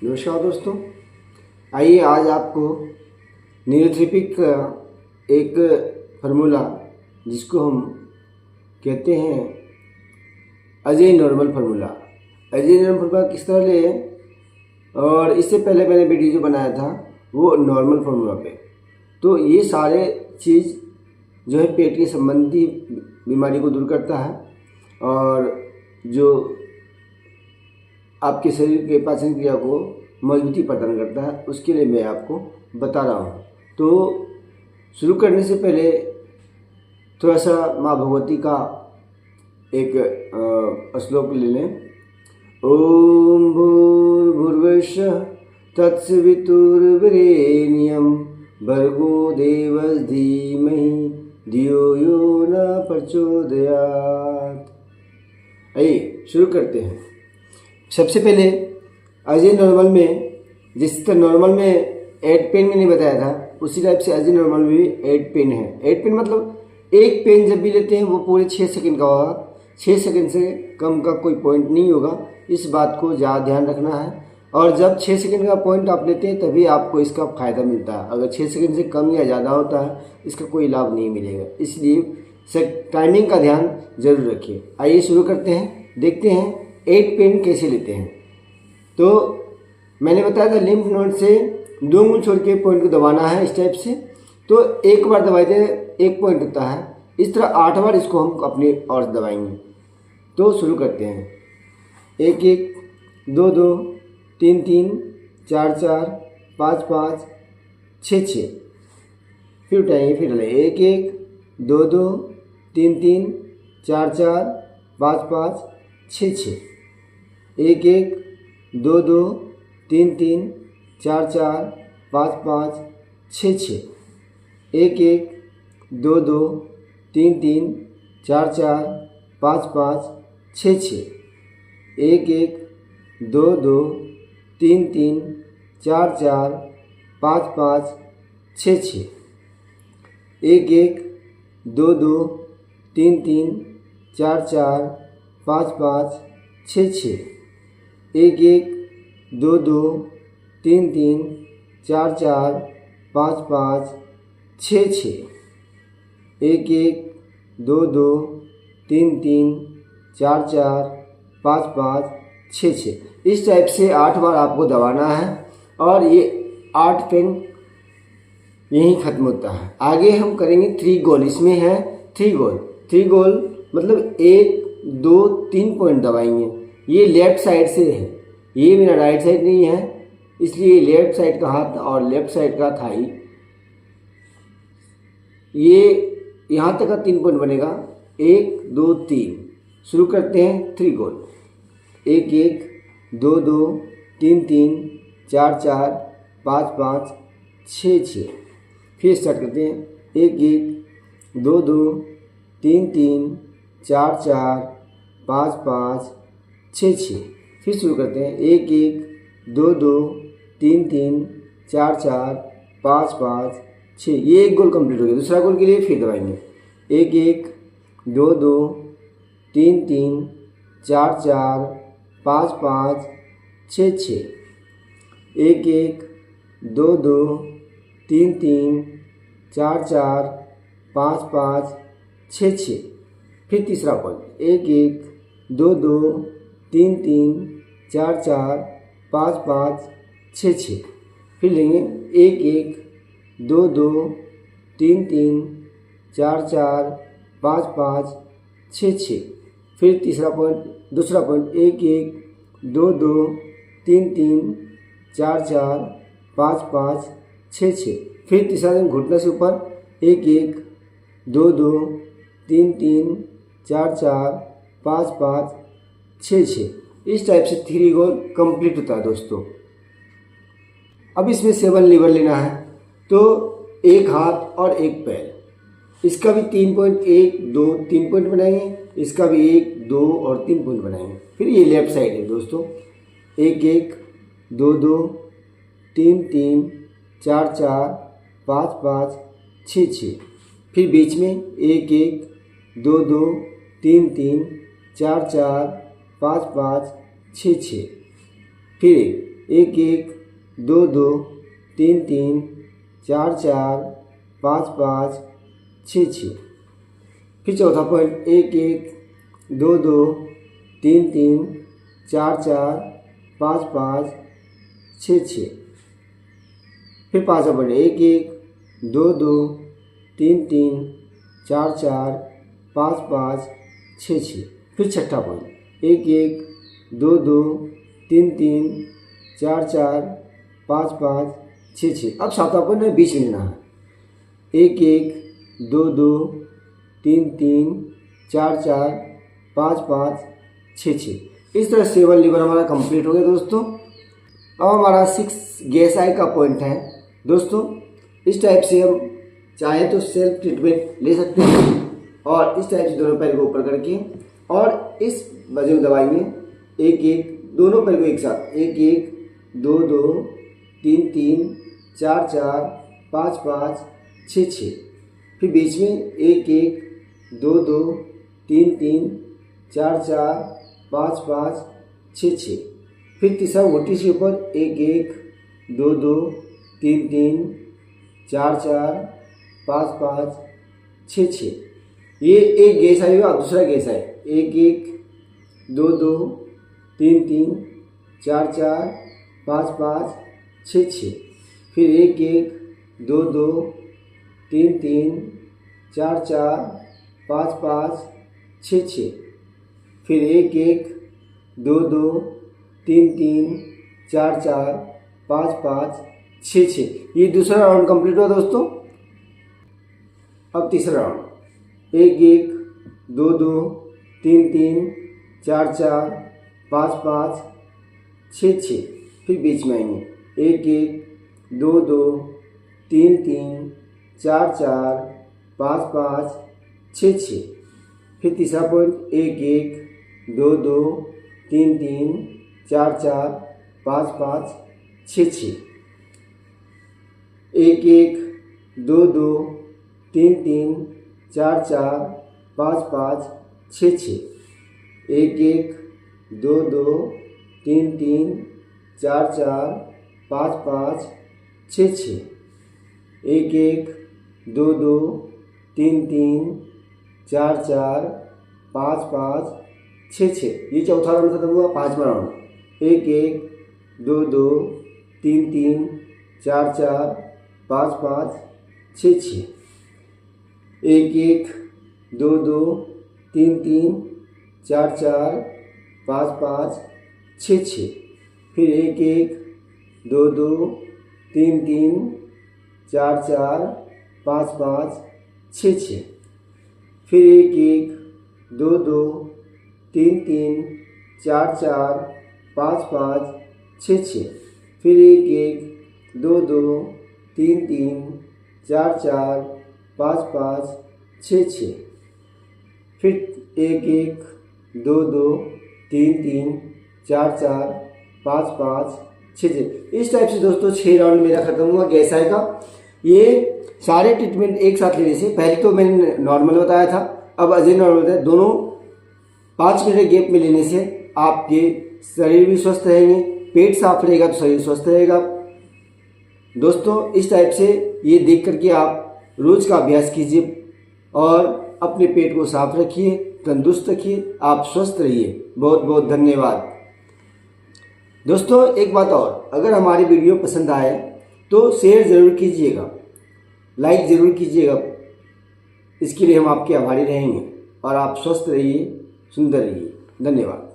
नमस्कार दोस्तों, आइए आज आपको न्यूरोथेरेपी का एक फार्मूला जिसको हम कहते हैं Ajay normal formula. Ajay normal formula किस तरह लें, और इससे पहले मैंने वीडियो जो बनाया था वो नॉर्मल फार्मूला पे। तो ये सारे चीज़ जो है पेट के संबंधी बीमारी को दूर करता है और जो आपके शरीर के पाचन क्रिया को मजबूती प्रदान करता है, उसके लिए मैं आपको बता रहा हूँ। तो शुरू करने से पहले थोड़ा सा माँ भगवती का एक श्लोक ले लें। ओम भूर्भुवस्सुः तत्सवितुर्वरेण्यं भर्गो देवस्य धीमहि धियो यो न प्रचोदयात्। आइए शुरू करते हैं। सबसे पहले अजय नॉर्मल में, जिस तरह नॉर्मल में 8 पेन मैंने बताया था, उसी टाइप से अजय नॉर्मल में भी 8 पेन है। 8 पेन मतलब एक पेन जब भी लेते हैं वो पूरे 6 सेकंड का होगा। 6 सेकंड से कम का कोई पॉइंट नहीं होगा, इस बात को ज़्यादा ध्यान रखना है। और जब 6 सेकंड का पॉइंट आप लेते हैं तभी आपको इसका फ़ायदा मिलता है। अगर 6 सेकंड से कम या ज़्यादा होता है इसका कोई लाभ नहीं मिलेगा, इसलिए टाइमिंग का ध्यान जरूर रखिए। आइए शुरू करते हैं, देखते हैं 8 पेन कैसे लेते हैं। तो मैंने बताया था लिम्फ नोड से 2 अंगुल छोड़ के पॉइंट को दबाना है इस टाइप से। तो एक बार दबाए थे 1 पॉइंट होता है, इस तरह 8 बार इसको हम अपनी ओर से दबाएंगे। तो शुरू करते हैं। 1 1 2 2 3 3 4 4 5 5 6 6। फिर उठाएंगे, फिर डालें 1 1 2 2 3 3 4 4 5 5 6 6। 1 1 2 2 3 3 4 4 5 5 6 6। 1 1 2 2 3 3 4 4 5 5 6 6। 1 1 2 2 3 3 4 4 5 5 6 6। 1 1 2 2 3 3 4 4 5 5 6 6। 1 1 2 2 3 3 4 4 5 5 6 6। 1 1 2 2 3 3 4 4 5 5 6 6। इस टाइप से 8 बार आपको दबाना है और ये 8 पेन यहीं ख़त्म होता है। आगे हम करेंगे 3 गोल। इसमें है 3 गोल। 3 गोल मतलब 1 2 3 पॉइंट दबाएंगे। ये लेफ्ट साइड से है, ये मेरा राइट साइड नहीं है, इसलिए लेफ्ट साइड का हाथ और लेफ्ट साइड का थाई, ये यहाँ तक का 3 पॉइंट बनेगा। 1 2 3। शुरू करते हैं 3 गोल। 1 1 2 2 3 3 4 4 5 5 6 6। फिर स्टार्ट करते हैं। 1 1 2 2 3 3 4 4 5 5 6 6। फिर शुरू करते हैं। 1 1 2 2 3 3 4 4 5 5 6। ये एक गोल कंप्लीट हो गया। दूसरा गोल के लिए फिर दबाएंगे। 1 1 2 2 3 3 4 4 5 5 6 6। 1 1 2 2 3 3 4 4 5 5 6 6। फिर तीसरा पॉइंट। 1 1 2 2 3 3 4 4 5 5 6 6। फिर लेंगे 1 1 2 2 3 3 4 4 5 5 6 6। फिर तीसरा पॉइंट, दूसरा पॉइंट। 1 1 2 2 3 3 4 4 5 5 6 6। फिर तीसरा दिन घुटने से ऊपर। 1 1 2 2 3 3 4 4 5 5 6 6। इस टाइप से 3 गोल कंप्लीट होता है दोस्तों। अब इसमें 7 लीवर लेना है, तो एक हाथ और एक पैर। इसका भी 3 पॉइंट, 1 2 3 पॉइंट बनाएंगे। इसका भी 1 2 और 3 पॉइंट बनाएंगे। फिर ये लेफ्ट साइड है दोस्तों। 1 1 2 2 3 3 4 4 5 5 6 6। फिर बीच में 1 1 2 2 3 3 4 4 5 5 6 6। फिर 1 1 2 2 3 3 4 4 5 5 6 6। फिर चौथा पॉइंट 1 1 2 2 3 3 4 4 5 5 6 6। फिर पाँचवा पॉइंट 1 1 2 2 3 3 4 4 5 5 6 6। फिर छठा पॉइंट 1 1 2 2 3 3 4 4 5 5 6 6। अब सातवां पॉइंट बीच में लेना है। 1 1 2 2 3 3 4 4 5 5 6 6। इस तरह से 7 लीवर हमारा कंप्लीट हो गया दोस्तों। अब हमारा 6 गैस आई का पॉइंट है दोस्तों। इस टाइप से हम चाहे तो सेल्फ ट्रीटमेंट ले सकते हैं और इस टाइप से दोनों पैर को ऊपर करके और इस वजन दवाई में 1 1 दोनों पैर को एक साथ 1 1 2 2 3 3 4 4 5 5 6 6। फिर बीच में 1 1 2 2 3 3 4 4 5 5 6 6। फिर तीसरा घुटने के ऊपर 1 1 2 2 3 3 4 4 5 5 6 6। ये एक गैस आई और दूसरा गैस है 1 1 2 2 3 3 4 4 5 5 6 6। फिर 1 1 2 2 3 3 4 4 5 5 6 6। फिर 1 1 2 2 3 3 4 4 5 5 6 6। ये दूसरा राउंड कंप्लीट हुआ दोस्तों। अब तीसरा राउंड 1 1 2 2 3 3 4 4 5 5 6 6। फिर बीच में आएंगे 1 1 2 2 3 3 4 4 5 5 6 6। फिर तीसरा पॉइंट 1 1 2 2 3 3 4 4 5 5 6 6। 1 1 2 2 3 3 4 4 5 5 6 6। 1 1 2 2 3 3 4 4 5 5 6 6। 1 1 2 2 3 3 4 4 5 5 6 6। ये चौथा राउंड खत्म हुआ। पाँचवा राउंड 1 1 2 2 3 3 4 4 5 5 6 6। 1 1 2 2 3 3 4 4 5 5 6 6। फिर 1 1 2 2 3 3 4 4 5 5 6 6। फिर 1 1 2 2 3 3 4 4 5 5 6 6। फिर 1 1 2 2 3 3 4 4 5 5 6 6। फिर 1 1 2 2 3 3 4 4 5 5 6 6। इस टाइप से दोस्तों 6 राउंड मेरा खत्म हुआ गैस आई का। ये सारे ट्रीटमेंट एक साथ लेने से पहले तो मैंने नॉर्मल बताया था, अब अजय नॉर्मल बताया। दोनों 5 मिनट गैप में लेने से आपके शरीर भी स्वस्थ रहेंगे, पेट साफ रहेगा तो शरीर स्वस्थ रहेगा। दोस्तों इस टाइप से ये देख करके आप रोज का अभ्यास कीजिए और अपने पेट को साफ रखिए, तंदुरुस्त रखिए, आप स्वस्थ रहिए। बहुत बहुत धन्यवाद। दोस्तों एक बात और, अगर हमारी वीडियो पसंद आए तो शेयर ज़रूर कीजिएगा, लाइक ज़रूर कीजिएगा। इसके लिए हम आपके आभारी रहेंगे और आप स्वस्थ रहिए, सुंदर रहिए। धन्यवाद।